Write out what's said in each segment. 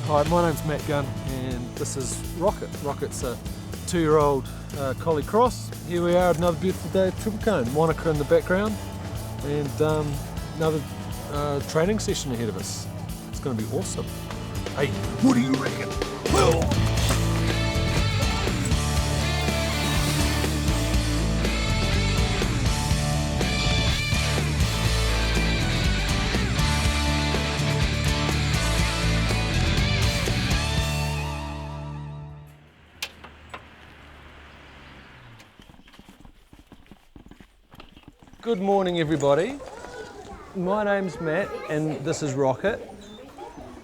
Hi, my name's Matt Gunn and this is Rocket. Rocket's a 2-year-old collie cross. Here we are, another beautiful day at Treble Cone. Monica in the background and another training session ahead of us. It's going to be awesome. Hey, what do you reckon? Good morning, everybody. My name's Matt and this is Rocket.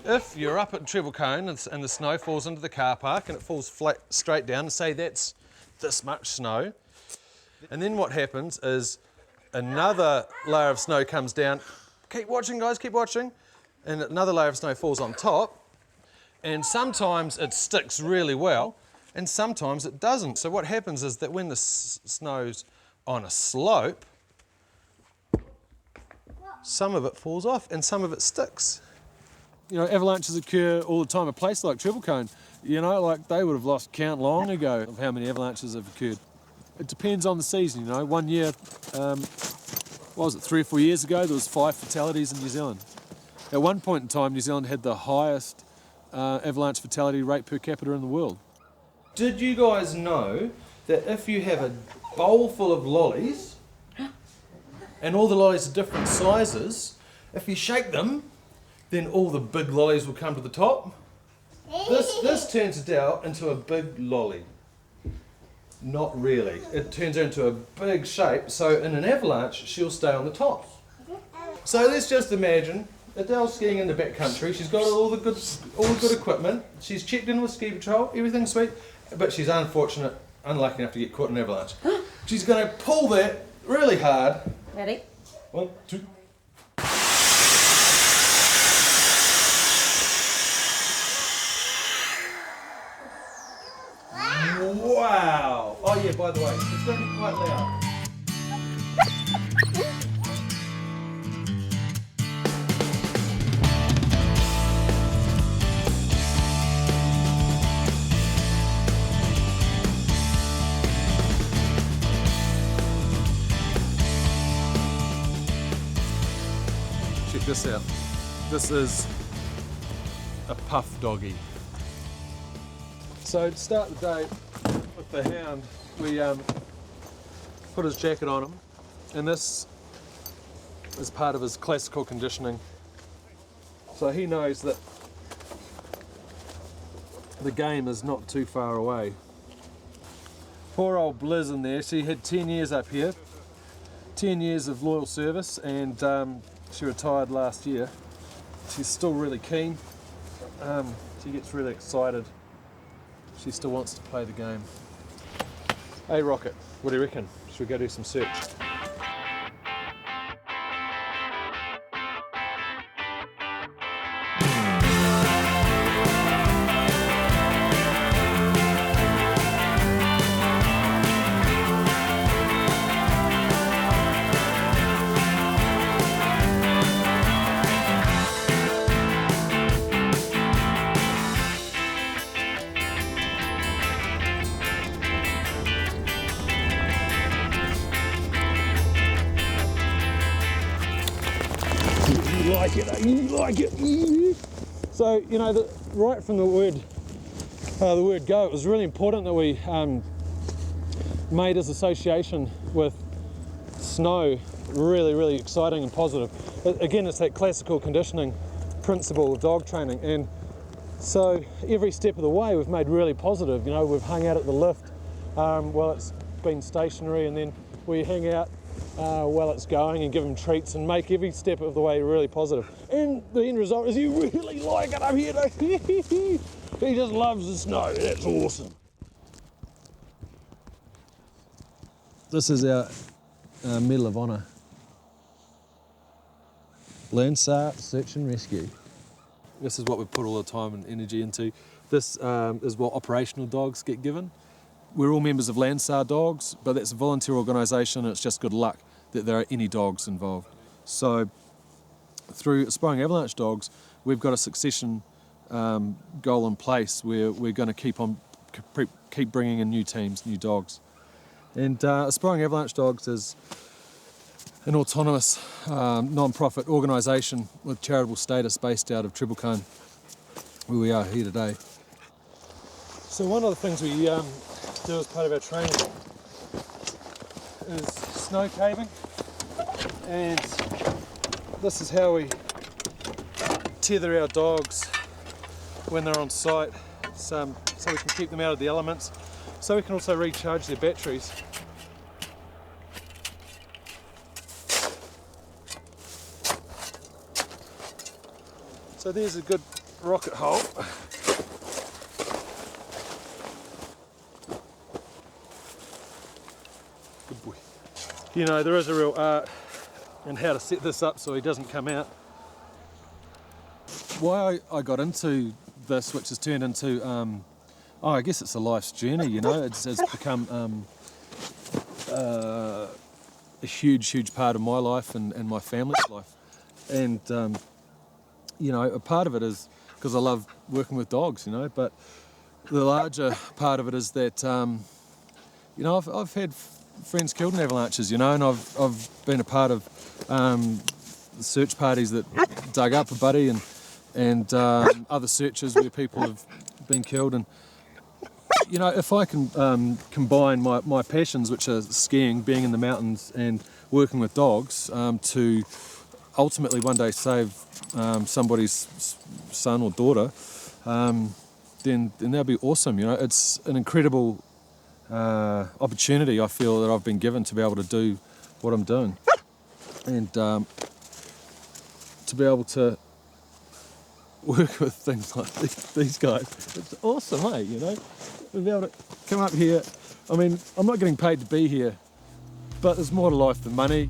If you're up at Treble Cone and the snow falls into the car park and it falls flat straight down, say that's this much snow, and then what happens is another layer of snow comes down. Keep watching, guys, keep watching. And another layer of snow falls on top, and sometimes it sticks really well and sometimes it doesn't. So what happens is that when the snow's on a slope, some of it falls off and some of it sticks. You know, avalanches occur all the time. A place like Treble Cone, you know, like they would have lost count long ago of how many avalanches have occurred. It depends on the season, you know. One year, what was it, 3 or 4 years ago, there was 5 fatalities in New Zealand. At one point in time, New Zealand had the highest avalanche fatality rate per capita in the world. Did you guys know that if you have a bowl full of lollies, and all the lollies are different sizes, if you shake them, then all the big lollies will come to the top? This turns it out into a big lolly. Not really. It turns her into a big shape, so in an avalanche, she'll stay on the top. So let's just imagine Adele's skiing in the backcountry. She's got all the good equipment. She's checked in with ski patrol, everything's sweet, but she's unlucky enough to get caught in an avalanche. She's going to pull that really hard. Ready? 1, 2. Wow! Oh yeah, by the way, it's going to be quite loud. Check this out. This is a puff doggy. So to start the day with the hound, we put his jacket on him, and this is part of his classical conditioning. So he knows that the game is not too far away. Poor old Blizz in there, she had 10 years up here, 10 years of loyal service, and she retired last year. She's still really keen. She gets really excited. She still wants to play the game. Hey Rocket, what do you reckon? Should we go do some search? You like it. So, you know, right from the word go, it was really important that we made his association with snow really exciting and positive. Again, it's that classical conditioning principle of dog training, and so every step of the way we've made really positive. You know, we've hung out at the lift while it's been stationary, and then we hang out while it's going and give him treats and make every step of the way really positive. And the end result is you really like it up here. He just loves the snow. That's awesome. This is our Medal of Honour. Landsat Search and Rescue. This is what we put all the time and energy into. This is what operational dogs get given. We're all members of Landsat Dogs, but that's a volunteer organisation and it's just good luck that there are any dogs involved. So through Aspiring Avalanche Dogs, we've got a succession goal in place where we're going to keep bringing in new teams, new dogs. And Aspiring Avalanche Dogs is an autonomous non-profit organisation with charitable status based out of Treble Cone, where we are here today. So one of the things we do as part of our training is snow caving, and this is how we tether our dogs when they're on site, so we can keep them out of the elements, so we can also recharge their batteries. So there's a good rocket hole. Good boy. You know, there is a real art in how to set this up so he doesn't come out. Why I got into this, which has turned into, I guess it's a life's journey, you know, it's become a huge part of my life and my family's life. And, you know, a part of it is because I love working with dogs, you know, but the larger part of it is that, you know, I've had friends killed in avalanches, you know, and I've been a part of the search parties that dug up a buddy and other searches where people have been killed. And, you know, if I can combine my passions, which are skiing, being in the mountains and working with dogs, to ultimately one day save somebody's son or daughter, then that'll be awesome. You know, it's an incredible opportunity I feel that I've been given to be able to do what I'm doing, and to be able to work with things like these guys. It's awesome, eh? You know, to be able to come up here. I mean, I'm not getting paid to be here, but there's more to life than money.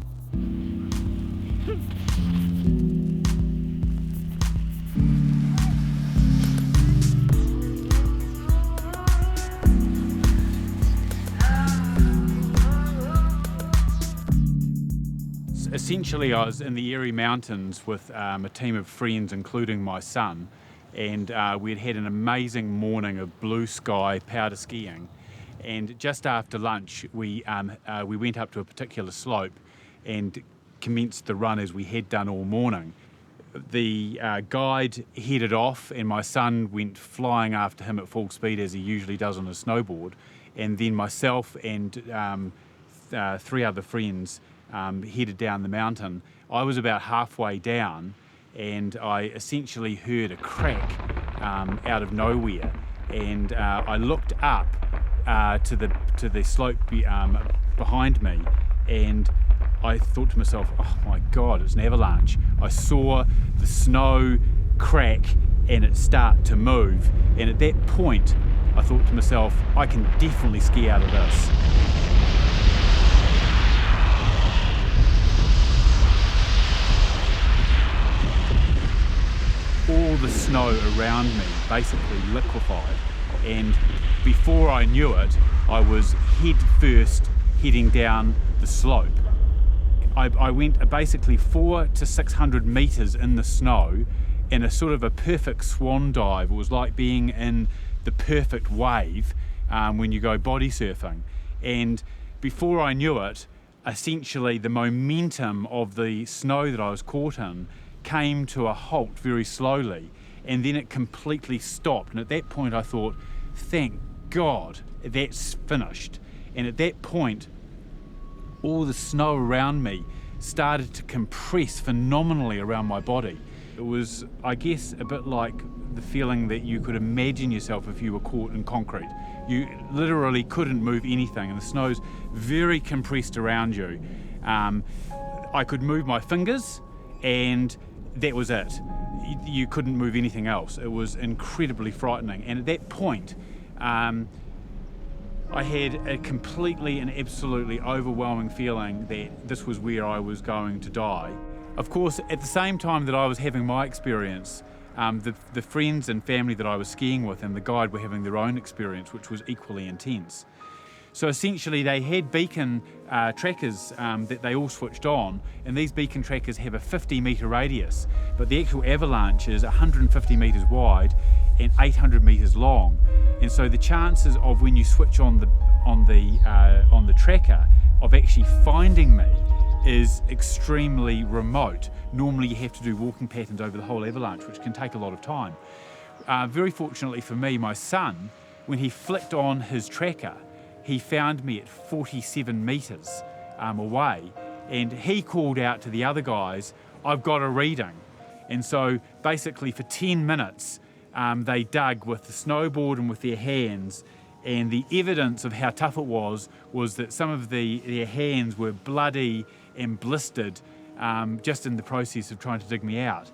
Essentially, I was in the Erie Mountains with a team of friends, including my son, and we'd had an amazing morning of blue sky powder skiing. And just after lunch, we went up to a particular slope and commenced the run as we had done all morning. The guide headed off, and my son went flying after him at full speed as he usually does on a snowboard. And then myself and 3 other friends headed down the mountain. I was about halfway down, and I essentially heard a crack out of nowhere, and I looked up to the slope behind me, and I thought to myself, oh my God, it's an avalanche. I saw the snow crack and it start to move, and at that point I thought to myself, I can definitely ski out of this. All the snow around me basically liquefied, and before I knew it, I was head first heading down the slope. I went basically 400 to 600 metres in the snow in a sort of a perfect swan dive. It was like being in the perfect wave when you go body surfing. And before I knew it, essentially the momentum of the snow that I was caught in came to a halt very slowly, and then it completely stopped. And at that point I thought, thank God that's finished. And at that point, all the snow around me started to compress phenomenally around my body. It was, I guess, a bit like the feeling that you could imagine yourself if you were caught in concrete. You literally couldn't move anything, and the snow's very compressed around you. I could move my fingers, and that was it. You couldn't move anything else. It was incredibly frightening. And at that point, I had a completely and absolutely overwhelming feeling that this was where I was going to die. Of course, at the same time that I was having my experience, the friends and family that I was skiing with and the guide were having their own experience, which was equally intense. So essentially they had beacon trackers that they all switched on, and these beacon trackers have a 50-metre radius, but the actual avalanche is 150 metres wide and 800 metres long. And so the chances of when you switch on the tracker of actually finding me is extremely remote. Normally you have to do walking patterns over the whole avalanche, which can take a lot of time. Very fortunately for me, my son, when he flicked on his tracker, he found me at 47 metres away, and he called out to the other guys, "I've got a reading." And so basically for 10 minutes, they dug with the snowboard and with their hands, and the evidence of how tough it was that some of their hands were bloody and blistered just in the process of trying to dig me out.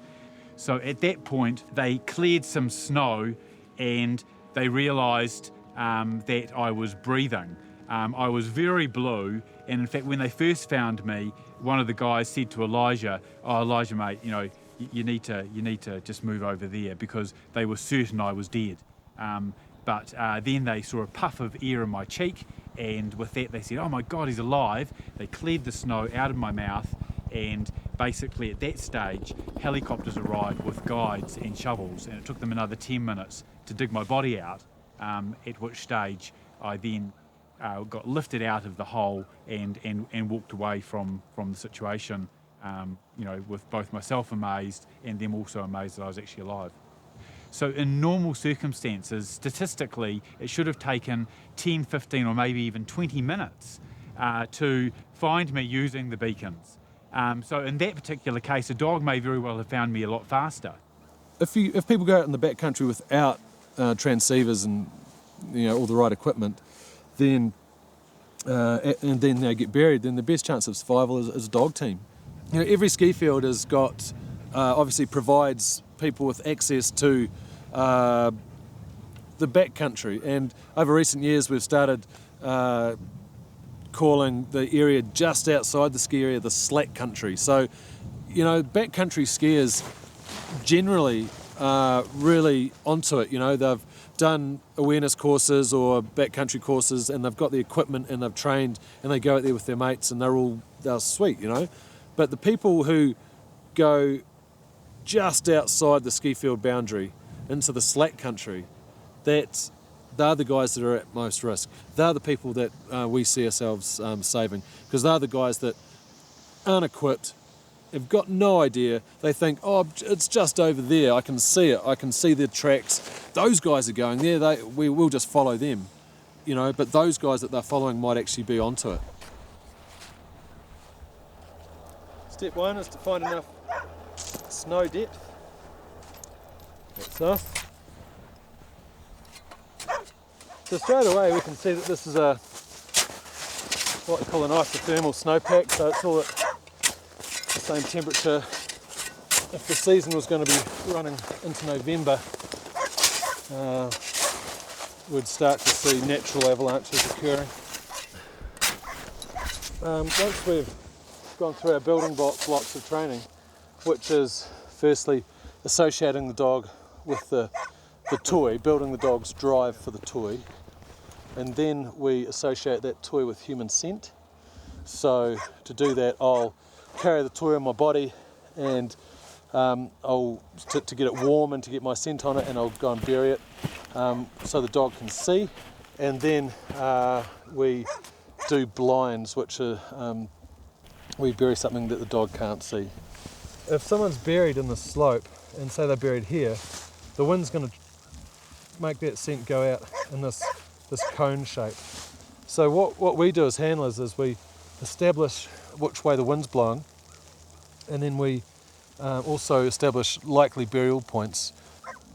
So at that point, they cleared some snow and they realised that I was breathing. I was very blue, and in fact, when they first found me, one of the guys said to Elijah, "Oh, Elijah, mate, you need to just move over there," because they were certain I was dead. But then they saw a puff of air in my cheek, and with that they said, "Oh my God, he's alive." They cleared the snow out of my mouth, and basically at that stage, helicopters arrived with guides and shovels, and it took them another 10 minutes to dig my body out, at which stage I then got lifted out of the hole and walked away from the situation, with both myself amazed and them also amazed that I was actually alive. So in normal circumstances, statistically, it should have taken 10, 15 or maybe even 20 minutes to find me using the beacons. So in that particular case, a dog may very well have found me a lot faster. If people go out in the backcountry without transceivers and all the right equipment, then and then they get buried, then the best chance of survival is a dog team. Every ski field has got obviously provides people with access to the backcountry, and over recent years we've started calling the area just outside the ski area the slack country. So, backcountry skiers generally are really onto it. They've done awareness courses or backcountry courses, and they've got the equipment and they've trained, and they go out there with their mates, and they're sweet, But the people who go just outside the ski field boundary into the slack country, they're the guys that are at most risk. They're the people that we see ourselves saving, because they're the guys that aren't equipped, have got no idea. They think, "Oh, it's just over there, I can see it, I can see the tracks. Those guys are going there, we will just follow them." But those guys that they're following might actually be onto it. Step one is to find enough snow depth. That's us. So straight away we can see that this is what we call an isothermal snowpack, so it's all at the same temperature. If the season was going to be running into November, we'd start to see natural avalanches occurring. Once we've gone through our building blocks of training, which is firstly associating the dog with the toy, building the dog's drive for the toy, and then we associate that toy with human scent. So to do that, I'll carry the toy on my body, and to get it warm and to get my scent on it, and I'll go and bury it so the dog can see. And then we do blinds, which are we bury something that the dog can't see. If someone's buried in the slope, and say they're buried here, the wind's going to make that scent go out in this cone shape. So what we do as handlers is we establish which way the wind's blowing, and then we also establish likely burial points.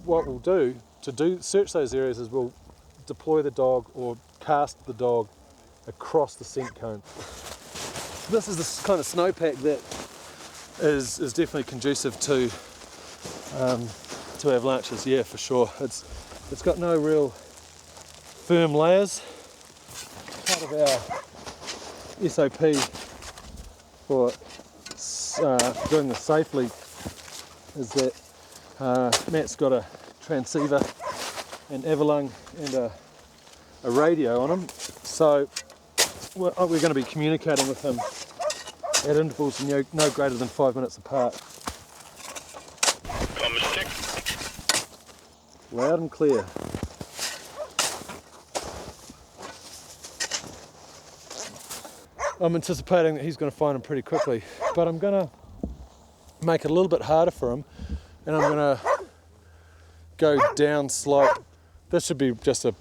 What we'll do to search those areas is we'll deploy the dog or cast the dog across the scent cone. This is the kind of snowpack that is definitely conducive to avalanches, yeah, for sure. It's got no real firm layers. Part of our SOP for doing this safely is that Matt's got a transceiver, an avalung and a radio on him, So we're going to be communicating with him at intervals no greater than 5 minutes apart. Comms check. Loud and clear. I'm anticipating that he's going to find him pretty quickly, but I'm going to make it a little bit harder for him, and I'm going to go down slope. This will be a piece of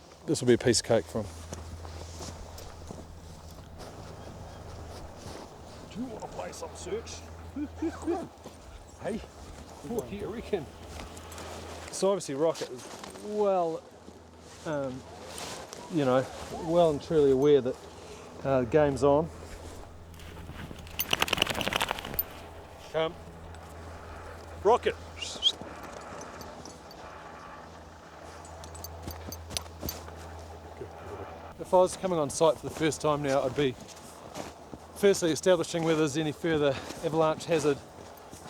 cake for him. Do you want to play some search? Hey, what do you reckon? So obviously Rocket is well and truly aware that the game's on. Come. Rocket. If I was coming on site for the first time now, I'd be firstly establishing whether there's any further avalanche hazard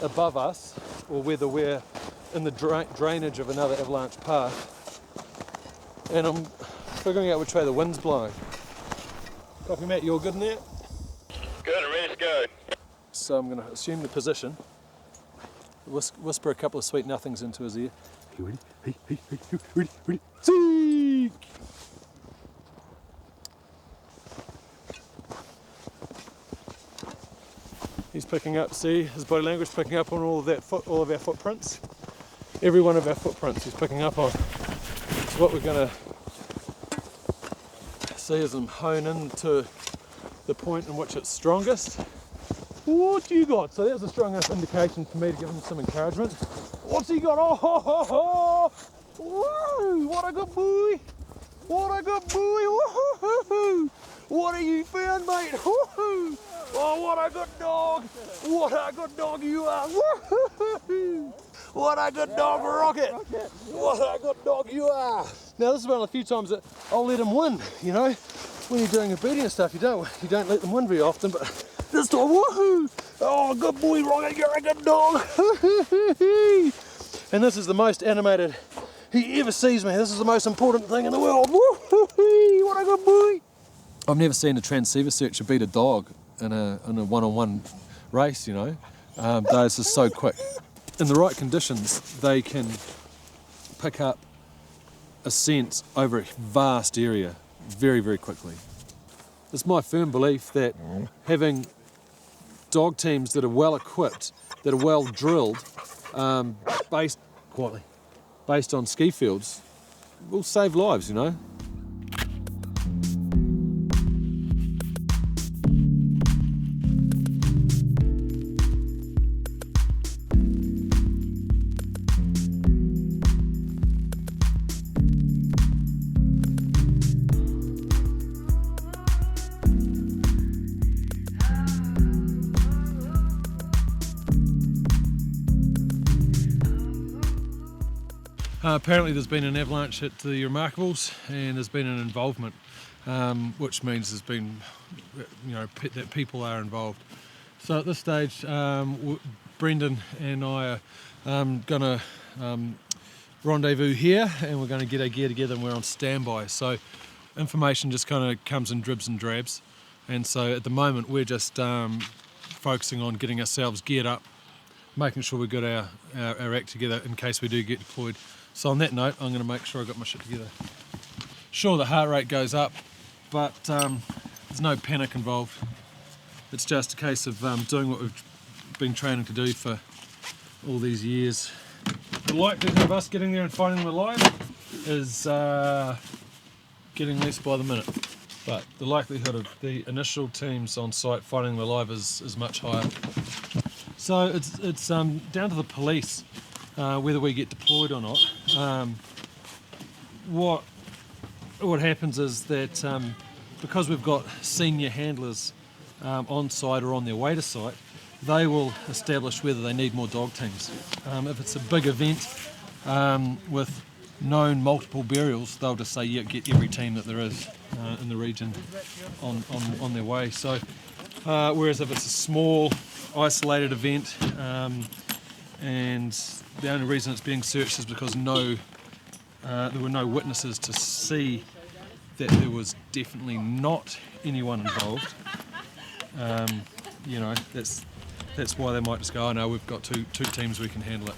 above us, or whether we're in the drainage of another avalanche path. And I'm figuring out which way the wind's blowing. Copy, Matt, you're good in there? Good, ready to go. So I'm going to assume the position, whisper a couple of sweet nothings into his ear. You ready? Hey, ready? Seek! He's picking up, see, his body language picking up on all of our footprints. Every one of our footprints he's picking up on. So what we're going to see is him hone in to the point in which it's strongest. What you got? So that's a strong enough indication for me to give him some encouragement. What's he got? Oh, ho, ho, ho. Woo! What a good boy! What a good boy! Woo-hoo-hoo-hoo. What have you found, mate? Woo-hoo. Oh, what a good dog! What a good dog you are! Woo-hoo-hoo. What a good dog, Rocket! What a good dog you are! Now this is one of the few times that I'll let him win. You know, when you're doing obedience stuff, you don't let them win very often. But this dog, woohoo! Oh, good boy, Rocket! You're a good dog! And this is the most animated he ever sees me. This is the most important thing in the world. Woo-hoo-hoo. What a good boy! I've never seen a transceiver searcher beat a dog in a one-on-one race. You know, those are so quick. In the right conditions, they can pick up a scent over a vast area very, very quickly. It's my firm belief that having dog teams that are well equipped, that are well drilled, based on ski fields, will save lives, you know. Apparently there's been an avalanche at the Remarkables, and there's been an involvement, which means there's been, that people are involved. So at this stage, Brendan and I are going to rendezvous here, and we're going to get our gear together, and we're on standby. So information just kind of comes in dribs and drabs, and so at the moment we're just focusing on getting ourselves geared up, making sure we've got our act together in case we do get deployed. So on that note, I'm going to make sure I've got my shit together. Sure, the heart rate goes up, but there's no panic involved. It's just a case of doing what we've been training to do for all these years. The likelihood of us getting there and finding them alive is getting less by the minute, but the likelihood of the initial teams on site finding them alive is much higher. So it's down to the police whether we get deployed or not. What happens is that because we've got senior handlers on site or on their way to site, they will establish whether they need more dog teams. If it's a big event with known multiple burials, they'll just say, yeah, get every team that there is in the region on their way. So whereas if it's a small isolated event, and the only reason it's being searched is because there were no witnesses to see that there was definitely not anyone involved, you know, that's why they might just go, oh no, we've got two teams, we can handle it.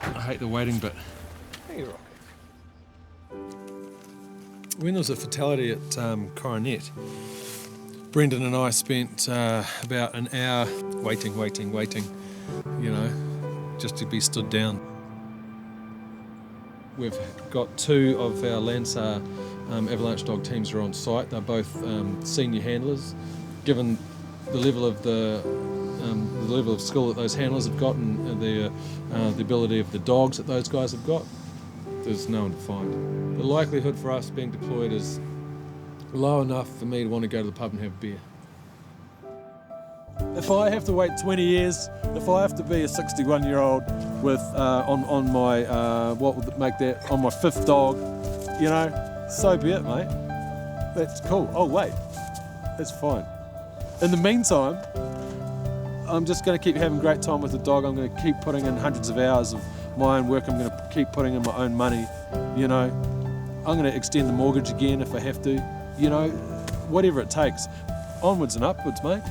I hate the waiting bit. When there was a fatality at Coronet, Brendan and I spent about an hour waiting, you know, just to be stood down. We've got 2 of our Lansar Avalanche Dog teams are on site. They're both senior handlers. Given the level of the level of skill that those handlers have got and the ability of the dogs that those guys have got, there's no one to find. The likelihood for us being deployed is low enough for me to want to go to the pub and have a beer. If I have to wait 20 years, if I have to be a 61-year-old with on my what would make that on my 5th dog, you know, so be it, mate. That's cool. I'll wait. That's fine. In the meantime, I'm just going to keep having a great time with the dog. I'm going to keep putting in hundreds of hours of my own work. I'm going to keep putting in my own money, you know. I'm going to extend the mortgage again if I have to, you know, whatever it takes. Onwards and upwards, mate.